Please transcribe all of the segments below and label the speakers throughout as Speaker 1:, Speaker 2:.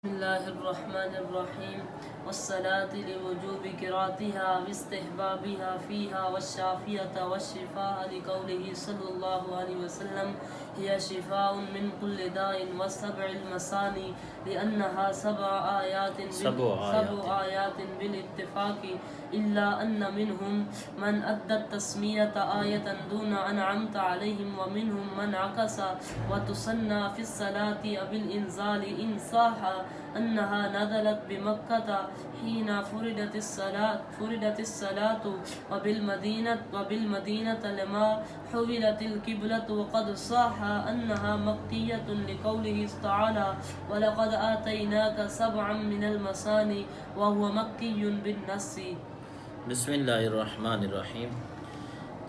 Speaker 1: بسم الله الرحمن الرحيم والصلاة لوجوب قراءتها واستحبابها فيها والشافية والشفاء لقوله صلى الله عليه وسلم هي شفاء من كل داء وسبع المثاني لأنها سبع آيات بالاتفاق إلا أن منهم من أدى التسمية آية دون أنعمت عليهم ومنهم من عكس وتسنى في الصلاة بالإنزال إن صح أنها نزلت بمكة حين فرضت الصلاة وبالمدينة لما حولت القبلة وقد صح أنها مكية لقوله تعالى ولقد آتيناك سبعا من المثاني وهو مكي بالنص.
Speaker 2: بسم اللہ الرحمن الرحیم.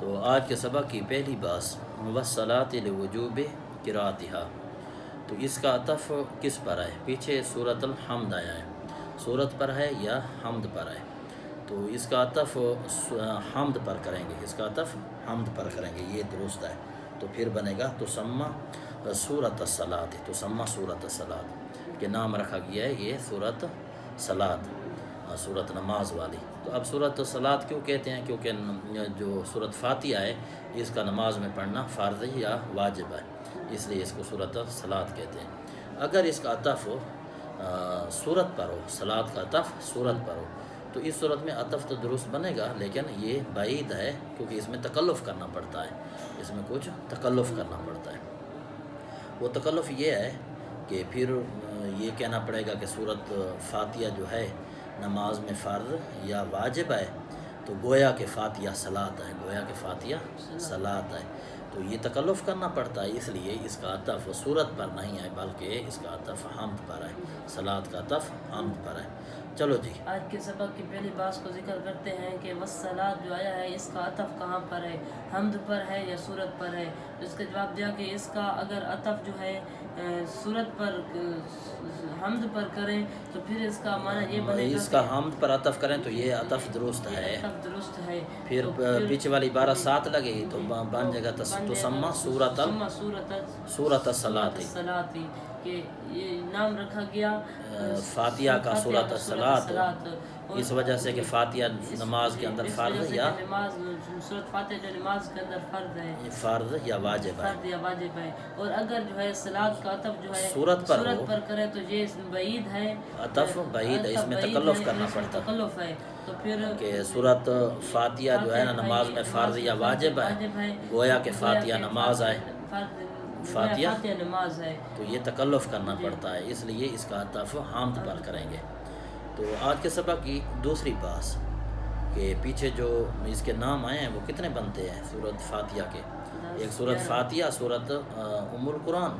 Speaker 2: تو آج کے سبق کی پہلی باس مفصلات لوجوب قراءتها. تو اس کا عطف کس پر ہے؟ پیچھے سورۃ الحمد آیا ہے، سورت پر ہے یا حمد پر ہے؟ تو اس کا عطف حمد پر کریں گے، اس کا عطف حمد پر کریں گے، یہ درست ہے. تو پھر بنے گا تسمى سورۃ الصلاۃ، تسمى سورۃ الصلاۃ کے نام رکھا گیا ہے یہ سورۃ صلاۃ، سورۃ نماز والی. تو اب سورۃ الصلاۃ کیوں کہتے ہیں؟ کیونکہ جو سورۃ فاتحہ ہے اس کا نماز میں پڑھنا فرض یا واجب ہے، اس لیے اس کو سورۃ الصلاۃ کہتے ہیں. اگر اس کا عطف سورت پر ہو، صلاۃ کا عطف سورت پر ہو، تو اس صورت میں عطف تو درست بنے گا، لیکن یہ بعید ہے کیونکہ اس میں تکلف کرنا پڑتا ہے، اس میں کچھ تکلف کرنا پڑتا ہے. وہ تکلف یہ ہے کہ پھر یہ کہنا پڑے گا کہ سورۃ فاتحہ جو ہے نماز میں فرض یا واجب ہے، تو گویا کہ فاتحہ صلاۃ ہے، گویا کہ فاتحہ صلاۃ ہے. تو یہ تکلف کرنا پڑتا ہے، اس لیے اس کا عطف سورت پر نہیں ہے بلکہ اس کا عطف حمد پر ہے، صلاۃ کا عطف حمد پر ہے. چلو جی،
Speaker 1: آج کے سبق کی پہلی بات کو ذکر کرتے ہیں کہ والصلاۃ جو آیا ہے اس کا عطف کہاں پر ہے، حمد پر ہے یا سورت پر ہے؟ اس کا جواب دیا کہ اس کا اگر عطف جو ہے سورت پر حمد پر کریں تو پھر اس کا معنی یہ بنے گا،
Speaker 2: اس کا حمد پر عطف کریں تو یہ عطف درست ہے.
Speaker 1: عطف درست ہے.
Speaker 2: پھر پیچھے والی عبارت ساتھ لگے گی تو بن جائے گا تسمى سورۃ الصلاۃ،
Speaker 1: کہ یہ نام رکھا گیا
Speaker 2: فاتحہ کا سورۃ الصلاۃ، اس وجہ سے کہ فاتحہ نماز کے اندر فرض یا
Speaker 1: سورۃ فاتحہ جو نماز کے اندر
Speaker 2: فرض یا واجب
Speaker 1: ہے. اور اگر جو ہے صلاۃ کا عطف جو ہے
Speaker 2: سورت
Speaker 1: پر کرے تو یہ بعید ہے،
Speaker 2: عطف بعید ہے، اس میں تکلف کرنا پڑتا ہے.
Speaker 1: تکلف ہے. تو پھر
Speaker 2: کہ سورۃ فاتحہ جو ہے نا نماز میں فرض یا واجب ہے، گویا کہ فاتحہ نماز ہے، فاتحہ
Speaker 1: نماز ہے،
Speaker 2: تو یہ تکلف کرنا پڑتا ہے، اس لیے اس کا عطف حمد پر کریں گے. تو آج کے سبق کی دوسری باس کہ پیچھے جو اس کے نام آئے ہیں وہ کتنے بنتے ہیں سورۃ فاتحہ کے؟ ایک سورۃ فاتحہ، سورۃ ام القرآن،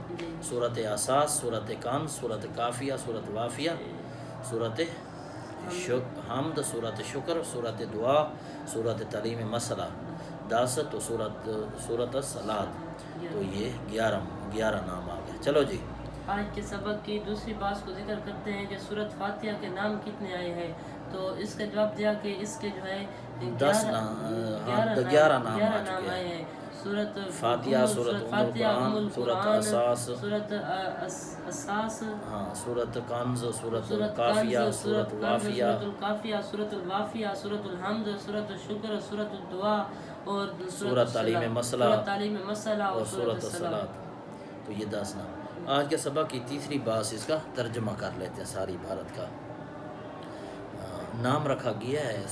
Speaker 2: سورۃ اساس، سورۃ کنز، سورۃ کافیہ، سورۃ وافیہ، سورۃ حمد، سورۃ شکر، سورۃ دعا، سورۃ تعلیم مسئلہ 10، تو سورۃ الصلاۃ. تو یہ 11 نام آ گئے. چلو جی،
Speaker 1: آج کے سبق کی دوسری بات کو ذکر کرتے ہیں کہ سورۃ فاتحہ کے نام کتنے آئے ہیں. تو اس کا جواب دیا کہ اس کے جو ہے
Speaker 2: 11 نام
Speaker 1: آئے ہیں. سورۃ
Speaker 2: فاتحہ، سورۃ ام القرآن، سورۃ اساس،
Speaker 1: سورۃ اساس،
Speaker 2: سورۃ کنز، سورۃ کافیہ، سورۃ وافیہ،
Speaker 1: سورۃ الوافیہ، سورۃ الحمد، سورۃ الشکر، سورۃ الدعا اور
Speaker 2: سورۃ تعلیم مسئلہ
Speaker 1: اور
Speaker 2: سورۃ الصلاۃ. تو یہ 10 نام. آج کے سبق کی تیسری باس اس کا ترجمہ کر لیتے ہیں ساری عبارت کا. نام رکھا گیا ہے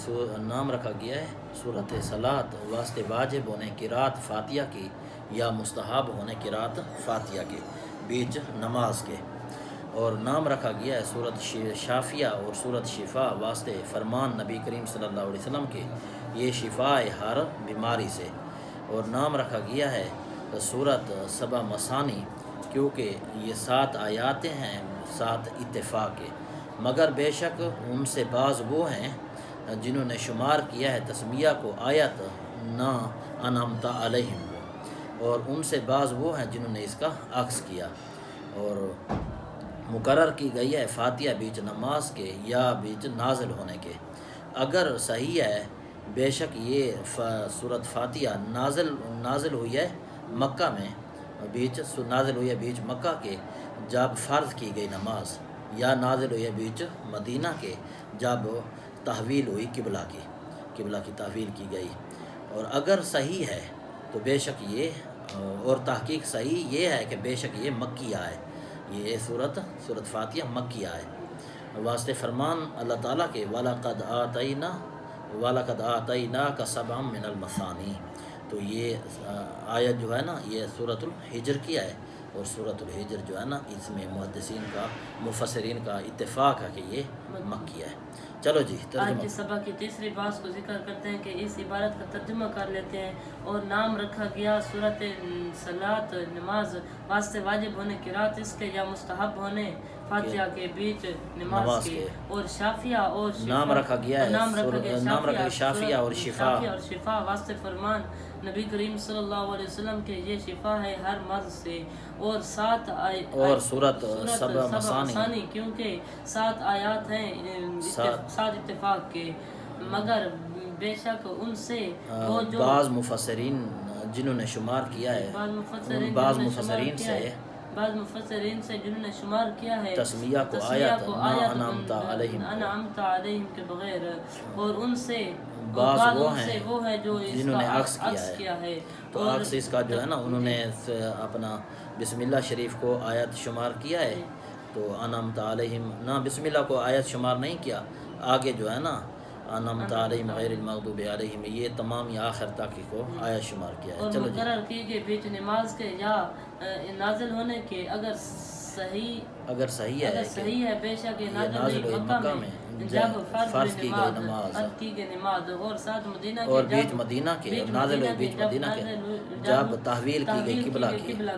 Speaker 2: سورۃ صلاۃ واسطے واجب ہونے قرات فاتحہ کی یا مستحب ہونے قرات فاتحہ کے بیچ نماز کے، اور نام رکھا گیا ہے سورۃ شافیہ اور سورۃ شفا واسطے فرمان نبی کریم صلی اللہ علیہ وسلم کے، یہ شفا ہے ہر بیماری سے. اور نام رکھا گیا ہے سورۃ سبع مثانی کیونکہ یہ 7 آیاتیں ہیں 7 اتفاق کے، مگر بے شک ان سے بعض وہ ہیں جنہوں نے شمار کیا ہے تسمیہ کو آیت نہ انعمت علیہم، اور ان سے بعض وہ ہیں جنہوں نے اس کا عکس کیا. اور مقرر کی گئی ہے فاتحہ بیچ نماز کے یا بیچ نازل ہونے کے. اگر صحیح ہے بے شک یہ سورۃ فاتحہ نازل ہوئی ہے مکہ میں، نازل ہوئی ہے بیچ مکہ کے جب فرض کی گئی نماز، یا نازل ہوئی ہے بیچ مدینہ کے جب تحویل ہوئی قبلہ کی تحویل کی گئی، اور اگر صحیح ہے تو بے شک یہ اور تحقیق صحیح یہ ہے کہ بے شک یہ مکیہ ہے، یہ سورت فاتحہ مکیہ ہے، واسطے فرمان اللہ تعالیٰ کے وَلَقَدْ آتَيْنَاكَ سَبْعًا مِّنَ الْمَثَانِي، تو یہ آیت جو ہے نا یہ سورۃ الحجر کی ہے، اور سورۃ الحجر جو ہے نا اس میں مفسرین کا اتفاق ہے کہ یہ مکیہ ہے۔ چلو جی
Speaker 1: آج
Speaker 2: ترجمہ
Speaker 1: کے سبق کی تیسری بات کو ذکر کرتے ہیں کہ اس عبارت کا ترجمہ کر لیتے ہیں، اور نام رکھا گیا صورت صلاۃ نماز واسطے واجب ہونے قرات اس کے یا مستحب ہونے فاتحہ کے بیچ نماز کے، اور شافیہ اور
Speaker 2: نام رکھا گیا ہے شافیہ اور
Speaker 1: شفا واسطے فرمان نبی کریم صلی اللہ علیہ وسلم کے یہ شفا ہے ہر مرض سے، اور
Speaker 2: اور سورت سبع
Speaker 1: مثانی کیونکہ 7 آیات ہیں 7 اتفاق کے، مگر بے شک ان سے وہ جو
Speaker 2: بعض مفسرین جنہوں نے شمار کیا ہے، بعض مفسرین سے جنہوں نے شمار کیا ہے
Speaker 1: تسمیہ کو آیت انعمت علیہم کے بغیر، اور ان سے
Speaker 2: بعض وہ ہیں
Speaker 1: جو
Speaker 2: جنہوں نے عکس کیا ہے، تو عکس اس کا جو ہے نا انہوں نے اپنا بسم اللہ شریف کو آیت شمار کیا ہے، تو انعمت علیہم نہ بسم اللہ کو آیت شمار نہیں کیا، آگے جو ہے نا انعمت علیہم غیر المغضوب علیہم یہ تمام یا آخر تک کو آیت شمار کیا ہے۔
Speaker 1: اور
Speaker 2: چلو
Speaker 1: مقرر کی گئی بیچ نماز کے یا نازل ہونے کے اگر صحیح ہے بے شک یہ نازل ہوئی مکہ میں جب فرض کی گئی نماز، اور ساتھ مدینہ کے
Speaker 2: اور بیچ مدینہ کے نازل ہوئی بیچ مدینہ کے جب تحویل کی گئی قبلہ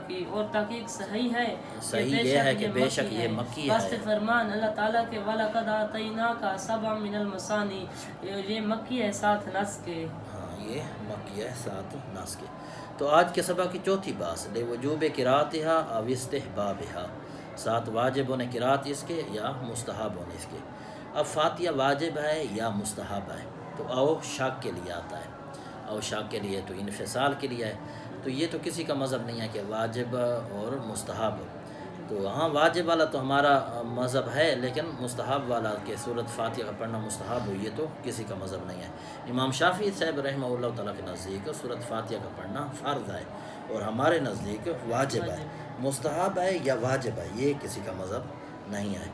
Speaker 2: کی،
Speaker 1: اور تحقیق صحیح
Speaker 2: یہ ہے کہ بے شک یہ مکی ہے،
Speaker 1: واسطے فرمان اللہ تعالیٰ کے وَلَقَدْ آتَيْنَاكَ سَبْعًا مِّنَ الْمَثَانِي یہ مکی ہے 7 نص کے،
Speaker 2: یہ مکی ہے 7 نص کے۔ تو آج کے سبق کی چوتھی بات لِوُجُوبِ قِرَأَتِهَا أَوِ اسْتِحْبَابِهَا 7 واجب ہونے قرات اس کے یا مستحب ہونے اس کے۔ اب فاتحہ واجب ہے یا مستحب ہے، تو او شک کے لیے آتا ہے، او شک کے لیے تو انفصال کے لیے ہے، تو یہ تو کسی کا مذہب نہیں ہے کہ واجب اور مستحب، تو ہاں واجب والا تو ہمارا مذہب ہے، لیکن مستحب والا کہ سورت فاتحہ کا پڑھنا مستحب ہو یہ تو کسی کا مذہب نہیں ہے۔ امام شافعی صاحب رحمہ اللہ تعالیٰ کے نزدیک سورت فاتحہ کا پڑھنا فرض ہے، اور ہمارے نزدیک واجب ہے، مستحب ہے یا واجب ہے یہ کسی کا مذہب نہیں ہے،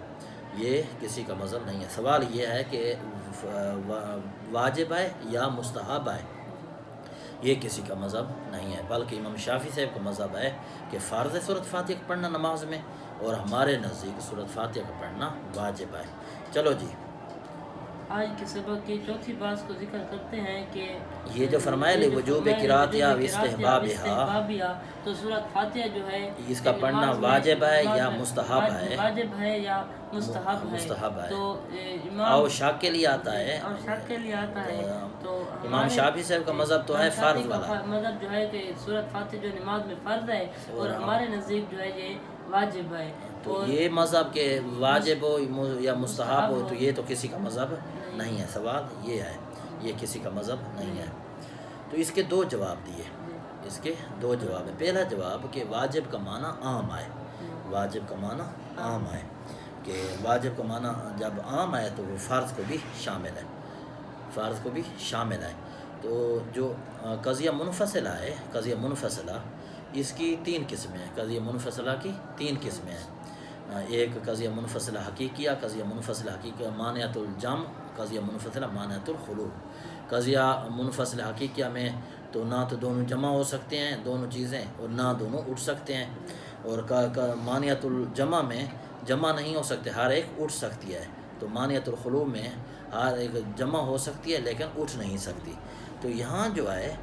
Speaker 2: یہ کسی کا مذہب نہیں ہے۔ سوال یہ ہے کہ واجب ہے یا مستحب ہے، یہ کسی کا مذہب نہیں ہے، بلکہ امام شافعی صاحب کا مذہب ہے کہ فرض ہے سورت فاتحہ کا پڑھنا نماز میں، اور ہمارے نزدیک سورت فاتحہ کا پڑھنا واجب ہے۔ چلو جی
Speaker 1: آج کے سبق کی چوتھی بات کو ذکر کرتے ہیں کہ
Speaker 2: یہ جو فرمایا لِوُجُوبِ قِرَأَتِهَا وَاسْتِحْبَابِهَا
Speaker 1: تو سورۃ فاتحہ جو ہے
Speaker 2: اس کا پڑھنا واجب ہے یا مستحب ہے،
Speaker 1: واجب ہے یا مستحب ہے، تو
Speaker 2: او شک کے لیے آتا ہے،
Speaker 1: تو
Speaker 2: امام شافعی صاحب کا مذہب تو ہے فرض والا،
Speaker 1: مذہب جو ہے کہ سورۃ فاتحہ جو نماز میں فرض ہے، اور ہمارے نزدیک جو ہے یہ واجب ہے،
Speaker 2: تو یہ مذہب کے واجب ہو یا مستحب ہو تو یہ تو کسی کا مذہب نہیں ہے۔ سوال یہ ہے یہ کسی کا مذہب نہیں ہے، تو اس کے 2 جواب دیے، اس کے 2 جواب ہیں۔ پہلا جواب کہ واجب کا معنی عام ہے، واجب کا معنی عام ہے، کہ واجب کا معنی جب عام ہے تو وہ فرض کو بھی شامل ہے، فرض کو بھی شامل ہے۔ تو جو قضیہ منفصلہ اس کی 3 قسمیں ہیں، قضیہ منفصلہ کی 3 قسمیں ہیں، ایک قضیہ منفصلہ حقیقیہ، قضیہ منفصلہ حقیقیہ مانعۃ الجمع، قضیہ منفصلہ مانعۃ الخلو۔ قضیہ منفصلہ حقیقیہ میں تو نہ تو دونوں جمع ہو سکتے ہیں دونوں چیزیں، اور نہ دونوں اٹھ سکتے ہیں، اور مانعۃ الجمع میں جمع نہیں ہو سکتے، ہر ایک اٹھ سکتی ہے، تو مانعۃ الخلو میں ہر ایک جمع ہو سکتی ہے لیکن اٹھ نہیں سکتی، تو یہاں جو ہے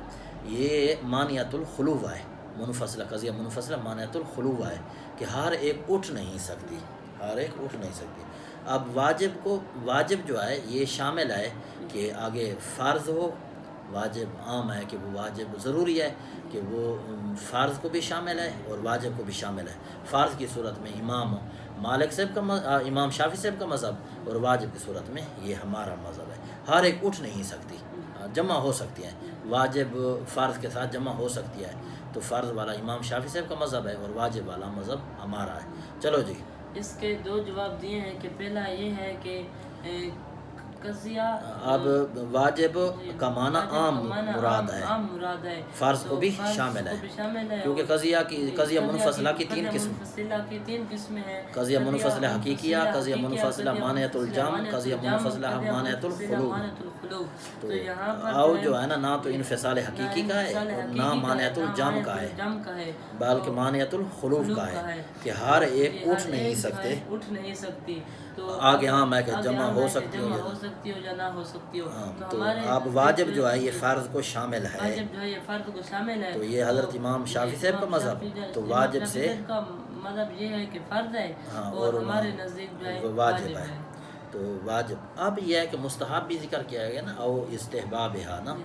Speaker 2: یہ مانعۃ الخلو ہے، منفصلہ قضیہ منفصلہ مانعۃ الخلو ہے کہ ہر ایک اٹھ نہیں سکتی، ہر ایک اٹھ نہیں سکتی۔ اب واجب جو ہے یہ شامل ہے کہ آگے فرض ہو، واجب عام ہے کہ وہ واجب ضروری ہے کہ وہ فرض کو بھی شامل ہے اور واجب کو بھی شامل ہے۔ فرض کی صورت میں امام شافعی صاحب کا مذہب، اور واجب کی صورت میں یہ ہمارا مذہب ہے، ہر ایک اٹھ نہیں سکتی، جمع ہو سکتی ہیں، واجب فرض کے ساتھ جمع ہو سکتی ہے، تو فرض والا امام شافعی صاحب کا مذہب ہے اور واجب والا مذہب ہمارا ہے۔ چلو جی
Speaker 1: اس کے دو جواب دیے ہیں کہ پہلا یہ ہے کہ قضیہ
Speaker 2: اب واجب کا معنی عام مراد ہے،
Speaker 1: عام مراد ہے،
Speaker 2: فرض کو بھی شامل ہے، کیونکہ قضیہ منفصلہ کی تین
Speaker 1: قسمیں ہیں،
Speaker 2: قضیہ منفصلہ حقیقیہ، قضیہ منفصلہ مانعۃ الجمع، قضیہ منفصلہ مانعۃ الخلو. تو او جو ہے نا تو انفصال حقیقی کا ہے اور نہ مانعۃ الجمع کا ہے بلکہ مانعۃ الخلو کا ہے کہ ہر ایک اٹھ نہیں
Speaker 1: سکتی. تو
Speaker 2: آگے عام ہے کہ جمع ہو سکتی ہو
Speaker 1: یا نہ ہو سکتی ہو.
Speaker 2: تو اب واجب جو ہے یہ فرض کو شامل ہے،
Speaker 1: واجب جو ہے یہ فرض کو شامل ہے.
Speaker 2: تو یہ حضرت امام شافعی صاحب کا مذہب، تو واجب سے
Speaker 1: کا مذہب یہ ہے کہ فرض ہے اور ہمارے نزدیک جو ہے
Speaker 2: واجب ہے. تو واجب اب یہ ہے کہ مستحب بھی ذکر کیا گیا نا او استحباب ہے نا،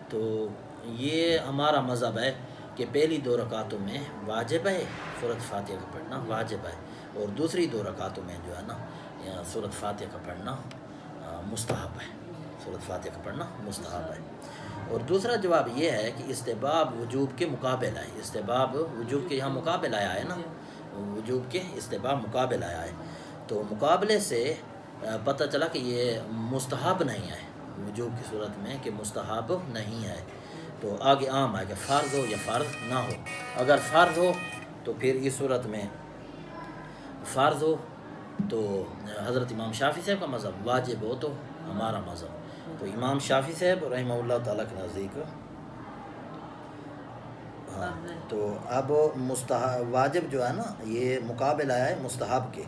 Speaker 2: تو یہ ہمارا مذہب ہے کہ پہلی 2 رکعتوں میں واجب ہے سورۃ فاتحہ کا پڑھنا واجب ہے، اور دوسری 2 رکعتوں میں جو ہے نا سورۃ فاتحہ کا پڑھنا مستحب ہے، سورۃ فاتحہ کا پڑھنا مستحب ہے. اور دوسرا جواب یہ ہے کہ استحباب وجوب کے مقابل ہے، استحباب وجوب کے یہاں مقابل آیا ہے نا، وجوب کے استحباب مقابل آیا ہے، تو مقابلے سے پتہ چلا کہ یہ مستحب نہیں ہے وجوب کی صورت میں، کہ مستحب نہیں ہے. تو آگے عام ہے کہ فرض ہو یا فرض نہ ہو. اگر فرض ہو تو پھر اس صورت میں فرض ہو تو حضرت امام شافعی صاحب کا مذہب، واجب ہو تو ہمارا مذہب. تو امام شافعی صاحب رحمہ اللہ تعالیٰ کے نزدیک تو اب واجب جو ہے نا یہ مقابل آیا ہے مستحب کے،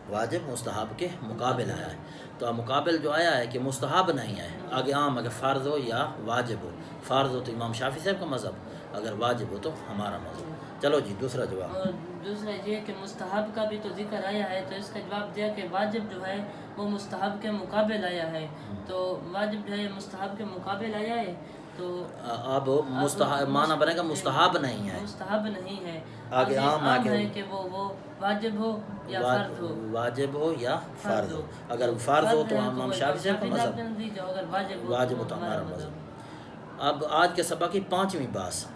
Speaker 2: واجب مستحب کے مقابل آیا ہے. تو اب مقابل جو آیا ہے کہ مستحب نہیں ہے، آگے عام اگر فرض ہو یا واجب ہو، فرض ہو تو امام شافعی صاحب کا مذہب، اگر واجب ہو تو ہمارا مذہب. چلو جی دوسرا جواب.
Speaker 1: اور دوسرا یہ کہ مستحب کا بھی تو ذکر آیا ہے، تو اس کا جواب دیا کہ واجب جو ہے وہ مستحب کے مقابل آیا ہے. تو واجب جو ہے مستحب کے مقابل آیا ہے، تو
Speaker 2: اب مستحب معنی بنے گا مستحب نہیں ہے،
Speaker 1: مستحب نہیں ہے.
Speaker 2: آگے عام
Speaker 1: ہے کہ وہ واجب ہو یا فرض ہو،
Speaker 2: واجب ہو یا فرض ہو. اگر فرض ہو تو امام شافعی صاحب کا مذہب،
Speaker 1: اگر
Speaker 2: واجب ہو تو ہمارا مذہب. اب آج کے سبق کی 5ویں بات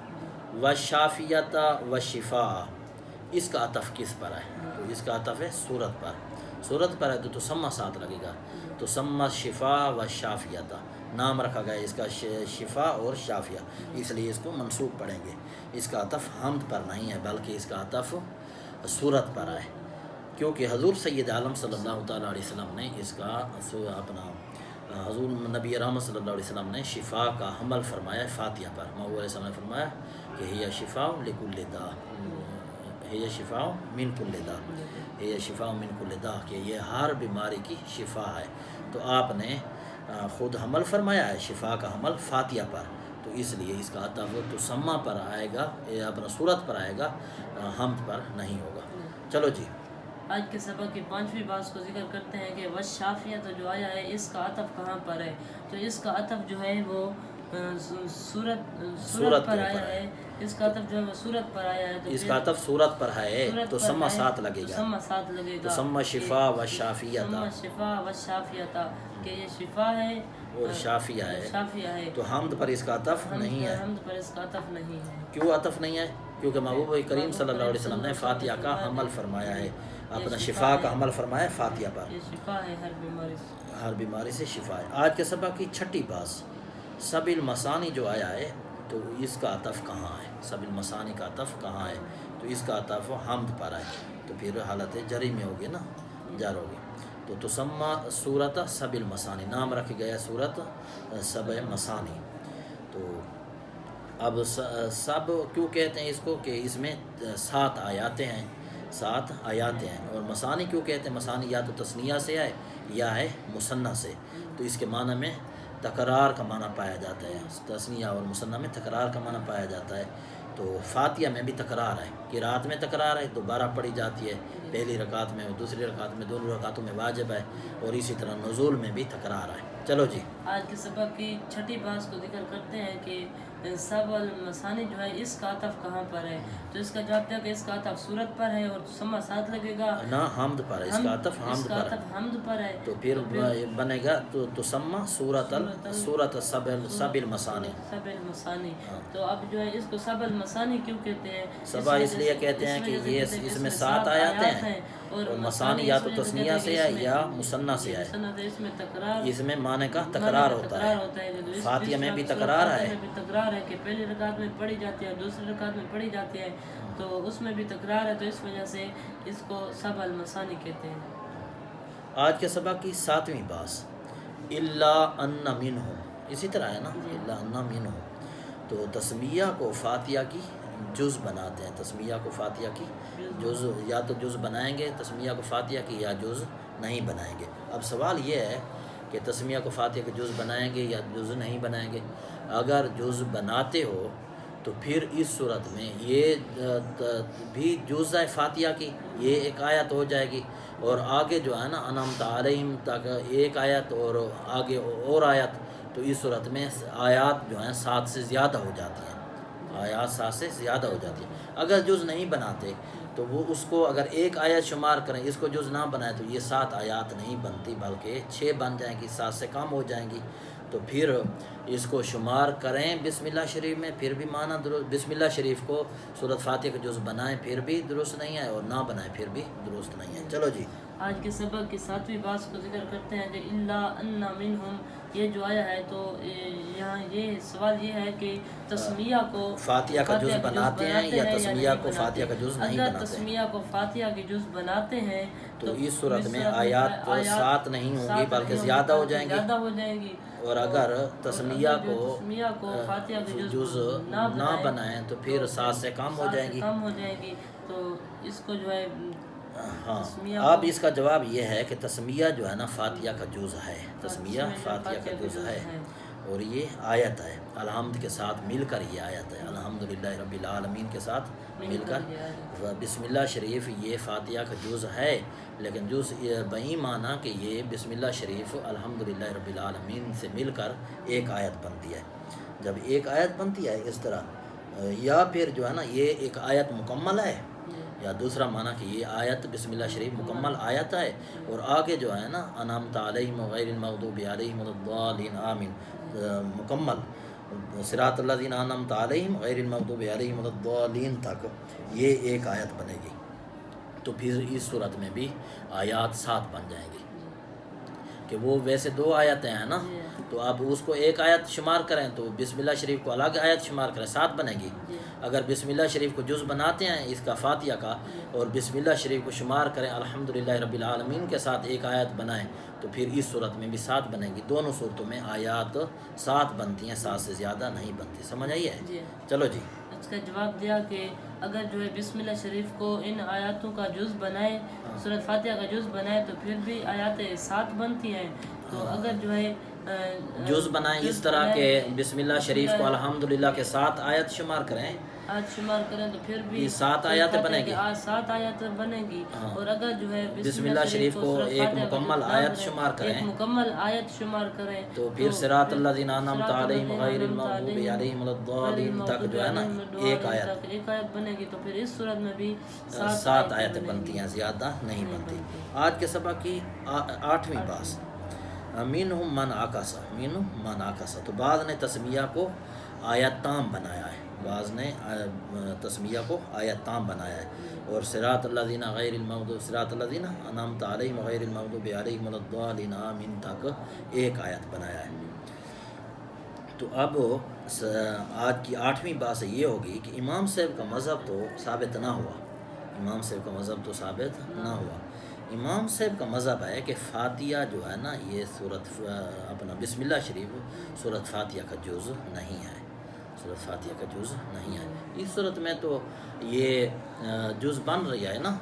Speaker 2: وشافیت وشفاء، اس کا عطف کس پر ہے؟ تو اس کا عطف ہے صورت پر، صورت پر ہے تو تسمہ ساتھ لگے گا، تسمہ شفاء و شافیت، نام رکھا گیا اس کا شفاء اور شافیہ، اس لیے اس کو منصوب پڑھیں گے. اس کا عطف حمد پر نہیں ہے بلکہ اس کا عطف صورت پر ہے، کیونکہ حضور سید عالم صلی اللہ تعالیٰ علیہ وسلم نے اس کا اپنا حضور نبی رحمت صلی اللہ علیہ وسلم نے شفا کا حمل فرمایا فاتحہ پر. محبوب علیہ السلام نے فرمایا کہ ہی شفاء لکل داء، ہی شفاء من کل داء، ہی شفاء من کل داء، کہ یہ ہر بیماری کی شفا ہے. تو آپ نے خود حمل فرمایا ہے شفا کا حمل فاتحہ پر، تو اس لیے اس کا عطف تسمہ پر آئے گا، اپنا صورت پر آئے گا، حمد پر نہیں ہوگا. چلو جی
Speaker 1: آج کے سبق کی 5ویں بات کو ذکر کرتے ہیں کہ وشافیت جو آیا ہے اس کا عطف کہاں پر ہے؟ تو اس کا عطف جو ہے وہ صورت پر آیا ہے، اس کا عطف جو ہے وہ صورت پر آیا ہے. تو
Speaker 2: اس کا عطف صورت پر ہے تو سمہ ساتھ لگے گا،
Speaker 1: سمہ ساتھ لگے گا،
Speaker 2: سمہ شفا و شافیت،
Speaker 1: سمہ شفا و شافیت، کہ یہ شفا ہے
Speaker 2: اور شافیہ ہے. تو حمد پر اس کا عطف نہیں ہے.
Speaker 1: حمد پر اس کا عطف نہیں ہے.
Speaker 2: کیوں عطف نہیں ہے؟ کیونکہ محبوب کریم صلی اللہ علیہ وسلم نے فاتحہ کا حمل فرمایا ہے، اپنا شفا کا حمل فرمایا ہے فاتحہ پر،
Speaker 1: یہ شفا ہے ہر
Speaker 2: بیماری سے شفا ہے. آج کے سبق کی 6ٹھی بات سب المثانی جو آیا ہے تو اس کا عطف کہاں ہے؟ سب المثانی کا عطف کہاں ہے؟ تو اس کا عطف حمد پر ہے، تو پھر حالت جری میں ہوگی نا، جر ہوگی. تو تسمہ صورت سب المثانی، نام رکھ گیا صورت سب مثانی. تو اب سب کیوں کہتے ہیں اس کو کہ اس میں 7 آیاتیں ہیں، 7 آیاتیں ہیں. اور مثانی کیوں کہتے ہیں؟ مثانی یا تو تثنیہ سے ہے یا ہے مثنیٰ سے. تو اس کے معنی میں تکرار کا معنی پایا جاتا ہے، تثنیہ اور مثنیٰ میں تکرار کا معنی پایا جاتا ہے. تو فاتحہ میں بھی تکرار ہے، قرات میں تکرار ہے، دوبارہ پڑھی جاتی ہے، پہلی رکعت میں اور دوسری رکعت میں، دونوں رکعتوں میں واجب ہے، اور اسی طرح نزول میں بھی تکرار ہے. چلو جی
Speaker 1: آج کے سبق کی 6ٹھی بات کو ذکر کرتے ہیں کہ سب المثانی جو ہے اس کا عطف کہاں پر ہے؟ تو اس کا جواب دیا کہ اس کا عطف صورت پر ہے اور تسمہ ساتھ لگے گا،
Speaker 2: نہ حمد پر ہے، اس کا عطف
Speaker 1: حمد پر ہے.
Speaker 2: تو پھر بنے گا تو تسمہ صورت سب المثانی.
Speaker 1: تو اب جو ہے اس کو سب المثانی کیوں کہتے ہیں؟
Speaker 2: سبا اس لیے کہتے ہیں کہ یہ اس میں 7 آیاتیں ہیں اور مسانی یا تو تسنیہ سے ہے یا مثنیٰ سے ہے،
Speaker 1: اس میں تکرار،
Speaker 2: اس میں معنی کا تکرار ہوتا ہے۔ فاتحہ میں بھی تکرار ہے،
Speaker 1: تکرار ہے کہ پہلی رکعت میں پڑھی جاتی ہے اور دوسری رکعت میں پڑھی جاتی ہے، تو اس میں بھی تکرار ہے، تو اس وجہ سے اس کو سبع المثانی کہتے ہیں۔
Speaker 2: آج کے سبق کی 7ویں باس الا ان منہم، اسی طرح ہے نا، الا ان منہم، تو تسمیہ کو فاتحہ کی جز بناتے ہیں، تسمیہ کو فاتحہ کی جز، یا تو جز بنائیں گے تسمیہ کو فاتحہ کی یا جز نہیں بنائیں گے۔ اب سوال یہ ہے کہ تسمیہ کو فاتحہ کے جز بنائیں گے یا جز نہیں بنائیں گے۔ اگر جز بناتے ہو تو پھر اس صورت میں یہ بھی جز ہے فاتحہ کی، یہ ایک آیت ہو جائے گی، اور آگے جو ہے نا انعمت علیہم تک ایک آیت اور آگے اور آیت، تو اس صورت میں آیات جو ہیں 7 سے زیادہ ہو جاتی ہیں، آیات 7 سے زیادہ ہو جاتی ہیں۔ اگر جز نہیں بناتے تو وہ اس کو اگر ایک آیت شمار کریں، اس کو جز نہ بنائے تو یہ 7 آیات نہیں بنتی بلکہ 6 بن جائیں گی، 7 سے کم ہو جائیں گی۔ تو پھر اس کو شمار کریں بسم اللہ شریف میں، پھر بھی معنی درست، بسم اللہ شریف کو سورۃ فاتحہ کا جز بنائیں پھر بھی درست نہیں ہے، اور نہ بنائیں پھر بھی درست نہیں ہے۔ چلو جی،
Speaker 1: آج کے سبق کی 7ویں باس کو ذکر کرتے ہیں کہ الا ان منہم، یہ جو آیا ہے تو یہاں یہ سوال یہ ہے کہ تسمیہ کو
Speaker 2: فاتحہ کا جز بناتے ہیں یا تسمیہ کو فاتحہ کا جز نہیں
Speaker 1: اگر
Speaker 2: بناتے؟
Speaker 1: تسمیہ کو فاتحہ کے جز بناتے ہیں
Speaker 2: تو اس صورت میں آیات 7 نہیں ہوں گی بلکہ زیادہ ہو جائیں گی، اور اگر تسمیہ کو
Speaker 1: فاتحہ کے
Speaker 2: جز نہ بنائیں تو پھر 7 سے کم ہو جائیں گی۔
Speaker 1: تو اس کو جو ہے
Speaker 2: ہاں، اب اس کا جواب یہ ہے کہ تسمیہ جو ہے نا فاتحہ کا جز ہے، تسمیہ فاتحہ کا جز ہے، اور یہ آیت ہے الحمد کے ساتھ مل کر، یہ آیت ہے الحمدللہ رب العالمین کے ساتھ مل کر۔ بسم اللہ شریف یہ فاتحہ کا جز ہے، لیکن جز بہی معنی کہ یہ بسم اللہ شریف الحمدللہ رب العالمین سے مل کر ایک آیت بنتی ہے۔ جب ایک آیت بنتی ہے اس طرح، یا پھر جو ہے نا یہ ایک آیت مکمل ہے، یا دوسرا معنی کہ یہ آیت بسم اللہ شریف مکمل آیت ہے، اور آگے جو ہے نا انعمت علیہم غیر المغضوب علیہم ولا الضالین آمین، مکمل صراط الذین انعمت علیہم غیر المغضوب علیہم ولا الضالین تک یہ ایک آیت بنے گی، تو پھر اس صورت میں بھی آیات 7 بن جائیں گی، کہ وہ ویسے 2 آیتیں ہیں نا، تو اب اس کو ایک آیت شمار کریں تو بسم اللہ شریف کو الگ آیت شمار کریں 7 بنے گی۔ اگر بسم اللہ شریف کو جز بناتے ہیں اس کا فاتحہ کا، اور بسم اللہ شریف کو شمار کریں الحمدللہ رب العالمین کے ساتھ ایک آیت بنائیں، تو پھر اس صورت میں بھی 7 بنیں گی۔ دونوں صورتوں میں آیات 7 بنتی ہیں، 7 سے زیادہ نہیں بنتی۔ سمجھ آئی ہے؟ چلو جی،
Speaker 1: اس کا جواب دیا کہ اگر جو ہے بسم اللہ شریف کو ان آیاتوں کا جز بنائے، سورۃ فاتحہ کا جز بنائے، تو پھر بھی آیات 7 بنتی ہیں۔ تو اگر جو ہے
Speaker 2: جز بنائیں اس طرح کہ بسم اللہ شریف کو الحمدللہ کے ساتھ آیت شمار کریں،
Speaker 1: آیت شمار کریں، تو پھر بھی
Speaker 2: 7 آیات بنے گی،
Speaker 1: 7 آیات بنے گی۔ اور اگر جو ہے
Speaker 2: بسم اللہ شریف کو ایک مکمل آیت شمار کریں،
Speaker 1: ایک مکمل آیت شمار کریں،
Speaker 2: تو پھر صراط الذین انعمت علیہم غیر المغضوب علیہم ولا الضالین تک جو ہے نا ایک آیت
Speaker 1: بنے گی، تو پھر اس صورت میں بھی
Speaker 2: 7 آیتیں بنتی ہیں، زیادہ نہیں بنتی۔ آج کے سبق کی 8ویں باس منہم من عکس، منہم من عکس، تو بعض نے تسمیہ کو آیت تام بنایا ہے، بعض نے تسمیہ کو آیت تام بنایا ہے، اور صراط الذین غیر المغضوب، صراط الذین انعمت علیہم غیر المغضوب علیہم ولا الضالین آمین تک ایک آیت بنایا ہے۔ تو اب آج کی 8ویں بات یہ ہوگی کہ امام صاحب کا مذہب تو ثابت نہ ہوا، امام صاحب کا مذہب تو ثابت نہ ہوا۔ امام صاحب کا مذہب ہے کہ فاتحہ جو ہے نا یہ اپنا بسم اللہ شریف سورۃ فاتحہ کا جز نہیں ہے، سورۃ فاتحہ کا جز نہیں ہے۔ اس صورت میں تو یہ جز بن رہی ہے نا،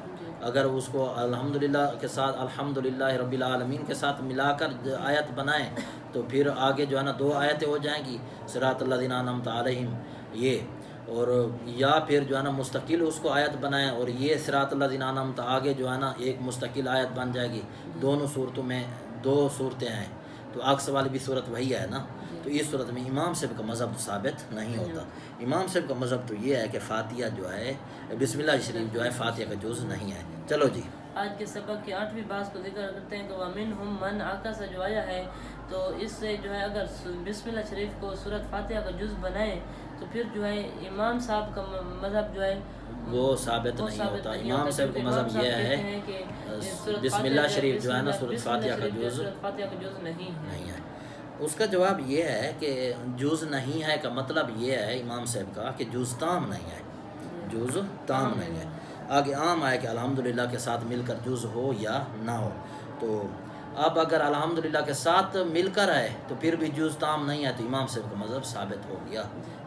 Speaker 2: اگر اس کو الحمدللہ کے ساتھ الحمدللہ رب العالمین کے ساتھ ملا کر آیت بنائیں تو پھر آگے جو ہے نا 2 آیتیں ہو جائیں گی، صراط الذین انعمت علیہم یہ، اور یا پھر جو ہے نا مستقل اس کو آیت بنائیں، اور یہ صراط الذین انعمت آگے جو ہے نا ایک مستقل آیت بن جائے گی۔ دونوں صورتوں میں 2 صورتیں ہیں، تو عکس والی بھی صورت وہی ہے نا، تو اس صورت میں امام صاحب کا مذہب ثابت نہیں ہوتا۔ امام صاحب کا مذہب تو یہ ہے کہ فاتحہ جو ہے بسم اللہ شریف جو ہے فاتحہ کا جز نہیں ہے۔ چلو جی،
Speaker 1: آج کے سبق کی 8ویں بات کو ذکر کرتے ہیں کہ وَمِنْهُمْ مَنْ عَكَسَ جو آیا ہے، تو اس سے جو ہے اگر بسم اللہ شریف کو سورۃ فاتحہ کا جز بنائے تو پھر جو ہے امام صاحب کا مذہب جو ہے
Speaker 2: وہ ثابت نہیں ہوتا. امام صاحب کا مذہب یہ ہے
Speaker 1: کہ
Speaker 2: بسم اللہ شریف جو ہے نا سورۃ فاتحہ کا جز
Speaker 1: نہیں
Speaker 2: ہے. اس کا جواب یہ ہے کہ جز نہیں ہے کا مطلب یہ ہے امام صاحب کا کہ جز تام نہیں ہے. جز تام نہیں ہے. آگے عام ہے کہ الحمدللہ کے ساتھ مل کر جز ہو یا نہ ہو. تو اب اگر الحمدللہ کے ساتھ مل کر ہے تو پھر بھی جز تام نہیں ہے تو امام صاحب کا مذہب ثابت ہو گیا.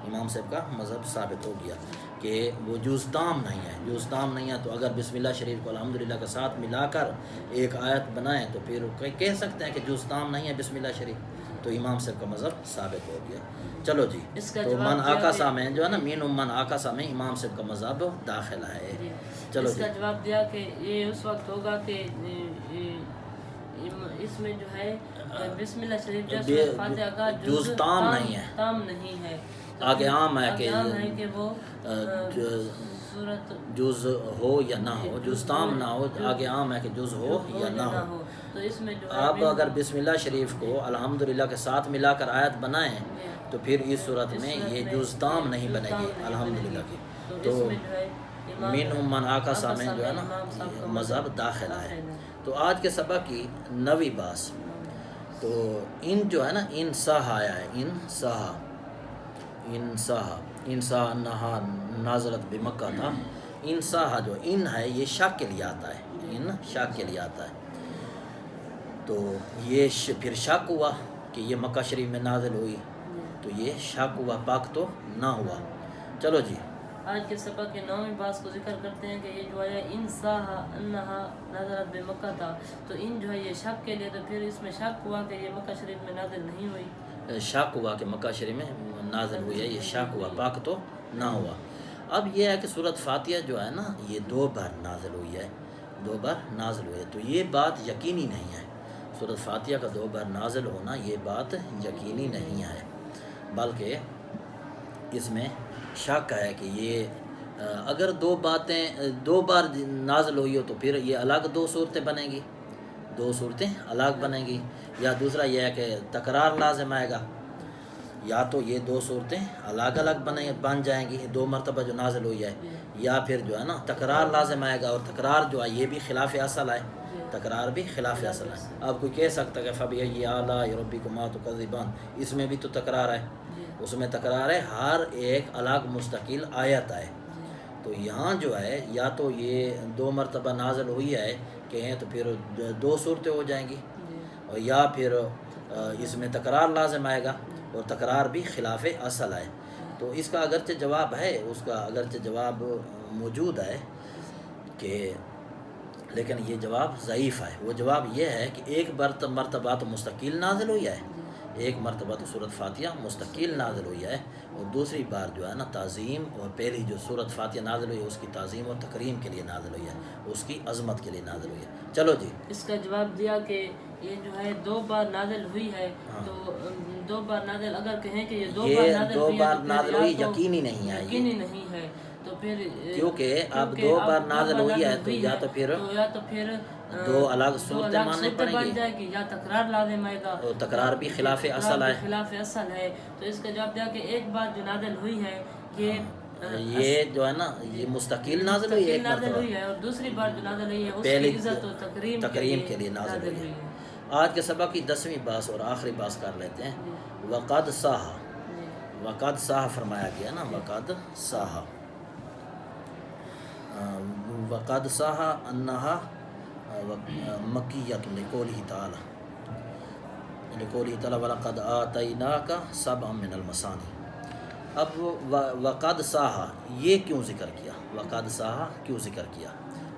Speaker 2: امام صاحب کا مذہب ثابت ہو گیا کہ وہ جز تام نہیں ہے. جز تام نہیں ہے تو اگر بسم اللہ شریف کو الحمدللہ کے ساتھ ملا کر ایک آیت بنائیں تو پھر کہہ سکتے ہیں کہ جز تام نہیں ہے بسم اللہ شریف. تو امام صاحب کا مذہب ثابت ہو گیا. چلو جی, تو من آکاسا میں جو ہے نا مین من آکاسا میں امام صاحب کا مذہب داخل ہے. چلو
Speaker 1: اس کا جواب دیا کہ یہ اس وقت ہوگا کہ اس میں جو ہے بسم اللہ شریف جو فاتحہ کا
Speaker 2: جز تام نہیں ہے.
Speaker 1: تام نہیں ہے.
Speaker 2: آگے عام ہے
Speaker 1: کہ وہ
Speaker 2: جز ہو یا نہ ہو. جز تام نہ ہو. آگے عام ہے کہ جز ہو یا نہ ہو.
Speaker 1: تو اس میں جو
Speaker 2: آپ اگر بسم اللہ شریف کو الحمدللہ کے ساتھ ملا کر آیت بنائیں تو پھر اس صورت میں یہ جز تام نہیں بنے گی الحمدللہ کی. تو من من آکاسا میں جو ہے نا مذہب داخل ہے. تو آج کے سبق کی 9ویں باس تو ان جو ہے نا ان ساہ آیا ہے. ان ساہ انہا نازلت بمکہ تھا. ان ساہ جو ان ہے یہ شک کے لیے آتا ہے. ان شک کے لیے آتا ہے. تو یہ پھر شک ہوا کہ یہ مکہ شریف میں نازل ہوئی تو یہ شک ہوا, پاک تو نہ ہوا. چلو جی,
Speaker 1: آج کے سبق کے 9ویں باس کو ذکر کرتے ہیں کہ یہ جو ہے ان ساہ انہا نازلت بمکہ تھا. تو ان جو ہے یہ شک کے لیے, تو پھر اس میں شک ہوا کہ یہ مکہ شریف میں نازل نہیں ہوئی.
Speaker 2: شک ہوا کہ مکہ شریف میں نازل ہوئی ہے, یہ شک ہوا, پاک تو نہ ہوا. اب یہ ہے کہ سورۃ فاتحہ جو ہے نا یہ 2 بار نازل ہوئی ہے. 2 بار نازل ہوئی ہے. تو یہ بات یقینی نہیں ہے. سورۃ فاتحہ کا 2 بار نازل ہونا یہ بات یقینی نہیں ہے, بلکہ اس میں شک ہے کہ یہ اگر 2 بار نازل ہوئی ہو تو پھر یہ الگ 2 صورتیں بنیں گی. 2 صورتیں الگ بنیں گی. یا دوسرا یہ ہے کہ تکرار لازم آئے گا. یا تو یہ 2 صورتیں الگ الگ بن جائیں گی 2 مرتبہ جو نازل ہوئی ہے, یا پھر جو ہے نا تکرار لازم آئے گا. اور تکرار جو ہے یہ بھی خلاف اصل ہے. تکرار بھی خلاف اصل ہے. اب کوئی کہہ سکتا ہے کہ فَبِأَيِّ آلَاءِ رَبِّكُمَا تُكَذِّبَانِ, اس میں بھی تو تکرار ہے. اس میں تکرار ہے, ہر ایک الگ مستقل آیت ہے. تو یہاں جو ہے یا تو یہ 2 مرتبہ نازل ہوئی ہے کہیں تو پھر 2 صورتیں ہو جائیں گی, یا پھر اس میں تکرار لازم آئے گا اور تکرار بھی خلاف اصل ہے. تو اس کا اگرچہ جواب ہے, اس کا اگرچہ جواب موجود ہے کہ, لیکن یہ جواب ضعیف ہے. وہ جواب یہ ہے کہ ایک مرتبہ تو مستقل نازل ہوئی ہے, ایک مرتبہ تو سورۃ فاتحہ مستقل نازل ہوئی ہے, اور دوسری بار جو ہے نا تعظیم, اور پہلی جو سورۃ فاتحہ نازل ہوئی ہے اس کی تعظیم اور تکریم کے لیے نازل ہوئی ہے, اس کی عظمت کے لیے نازل ہوئی ہے. چلو جی,
Speaker 1: اس کا جواب دیا کہ یہ جو ہے 2 بار نازل ہوئی ہے. تو 2 بار نازل اگر کہیں کہ یہ 2 بار
Speaker 2: نازل ہوئی یقینی نہیں ہے.
Speaker 1: یقینی نہیں ہے تو پھر
Speaker 2: کیونکہ اب 2 بار نازل ہوئی ہے تو یا تو پھر 2 الگ صورتیں ماننے پڑیں گی,
Speaker 1: جائے گی, یا تکرار لازم آئے گا,
Speaker 2: اور تکرار بھی خلاف اصل ہے.
Speaker 1: خلاف اصل ہے. تو اس کا جواب دیا کہ ایک بار جو نازل ہوئی ہے
Speaker 2: یہ جو ہے نا یہ مستقل نازل ہوئی ہے ایک مرتبہ,
Speaker 1: اور دوسری بار جو نازل ہوئی ہے اس
Speaker 2: پہلی
Speaker 1: کی عزت و
Speaker 2: تکریم کے لیے نازل ہوئی ہے. آج کے سبق کی 10ویں باس اور آخری باس کر لیتے ہیں. وقد صاح, وقد صاح فرمایا گیا نا, وقد صاح, وقد صاح انہا مکیۃ لقولہ تعالی, لقولہ تعالی وَلَقَدْ آتَيْنَاكَ سَبْعًا مِنَ الْمَثَانِي. اب وقد صاح یہ کیوں ذکر کیا, وقد صاح کیوں ذکر کیا؟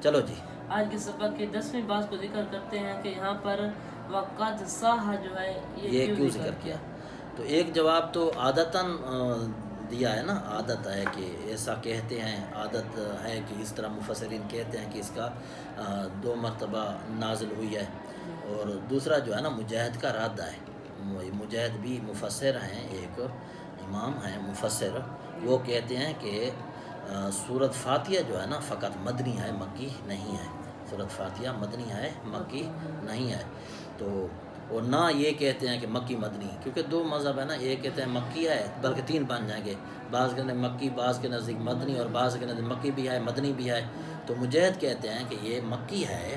Speaker 2: چلو جی,
Speaker 1: آج کے سبق کے 10ویں باس کو ذکر کرتے ہیں کہ یہاں پر وقد صاح جو ہے
Speaker 2: یہ کیوں ذکر کیا. تو ایک جواب تو عادتاً دیا ہے نا, عادت ہے کہ ایسا کہتے ہیں, عادت ہے کہ اس طرح مفسرین کہتے ہیں کہ اس کا 2 مرتبہ نازل ہوئی ہے. اور دوسرا جو ہے نا مجاہد کا رد ہے. مجاہد بھی مفسر ہیں, ایک امام ہیں مفسر, وہ کہتے ہیں کہ سورۃ فاتحہ جو ہے نا فقط مدنی ہے, مکی نہیں ہے. سورۃ فاتحہ مدنی ہے, مکی نہیں ہے. تو اور نہ یہ کہتے ہیں کہ مکی مدنی، کیونکہ دو مذہب ہے نا، ایک کہتے ہیں مکی ہے بلکہ تین بن جائیں گے، بعض کے نزدیک مکی، بعض کے نزدیک مدنی، اور بعض کے نزدیک مکی بھی ہے مدنی بھی ہے۔ تو مجاہد کہتے ہیں کہ یہ مکی ہے،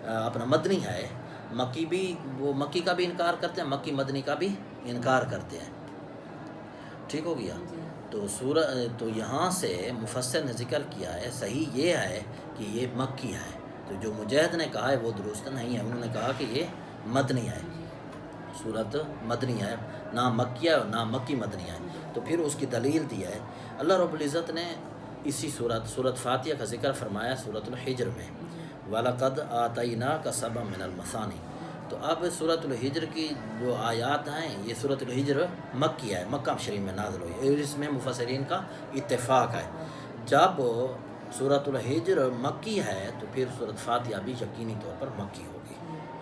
Speaker 2: اپنا مدنی ہے، مکی بھی، وہ مکی کا بھی انکار کرتے ہیں، مکی مدنی کا بھی انکار کرتے ہیں۔ ٹھیک ہو گیا؟ تو یہاں سے مفسر نے ذکر کیا ہے، صحیح یہ ہے کہ یہ مکی ہے، تو جو مجاہد نے کہا ہے وہ درست نہیں ہے، انہوں نے کہا کہ یہ مدنی ہے، صورت مدنی ہے، نہ مکیہ نہ مکی مدنی ہے۔ تو پھر اس کی دلیل دیا ہے، اللہ رب العزت نے اسی سورت فاتحہ کا ذکر فرمایا سورۃ الحجر میں، وَلَقَدْ آتَيْنَاكَ سَبْعًا مِنَ الْمَثَانِي۔ تو اب سورۃ الحجر کی جو آیات ہیں، یہ سورۃ الحجر مکی ہے، مکہ شریف میں نازل ہوئی، اور اس میں مفسرین کا اتفاق ہے۔ جب سورۃ الحجر مکی ہے تو پھر سورۃ فاتحہ بھی یقینی طور پر مکی ہوگی،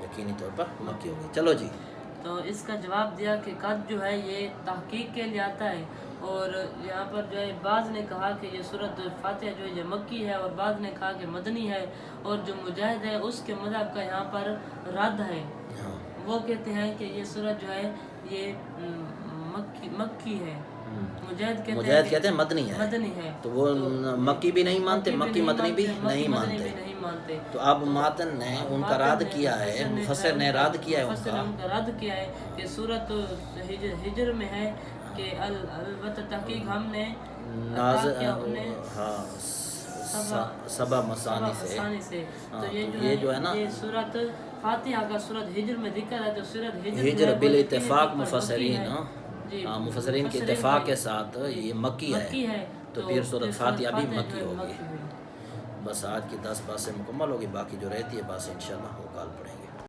Speaker 2: یقینی طور پر مکی ہوگی۔ چلو جی،
Speaker 1: تو اس کا جواب دیا کہ قد جو ہے یہ تحقیق کے لیے آتا ہے، اور یہاں پر جو ہے بعض نے کہا کہ یہ سورۃ فاتحہ جو ہے یہ مکی ہے، اور بعض نے کہا کہ مدنی ہے، اور جو مجاہد ہے اس کے مذہب کا یہاں پر رد ہے، وہ کہتے ہیں کہ یہ سورت جو ہے یہ مکی ہے، مجاہد
Speaker 2: کہتے ہیں مدنی ہے، تو وہ مکی بھی نہیں مانتے، مکی مدنی بھی نہیں مانتے۔ تو اب ماتن نے ان کا رد کیا ہے، مفسر نے رد کیا ہے
Speaker 1: کہ سورت ہجر میں ہے کہ البتہ تحقیق ہم نے
Speaker 2: سبع مسانی سے، تو یہ جو ہے نا
Speaker 1: یہ سورت فاتحہ کا سورت ہجر میں ذکر ہے، تو سورت
Speaker 2: ہجر بالاتفاق مفسرین کے اتفاق کے ساتھ یہ مکی ہے، تو پھر سورت فاتحہ بھی مکی ہوگی۔ بس آج کی 10 باتیں مکمل ہوگی، باقی جو رہتی ہے باتیں انشاءاللہ وہ کال پڑھیں گے۔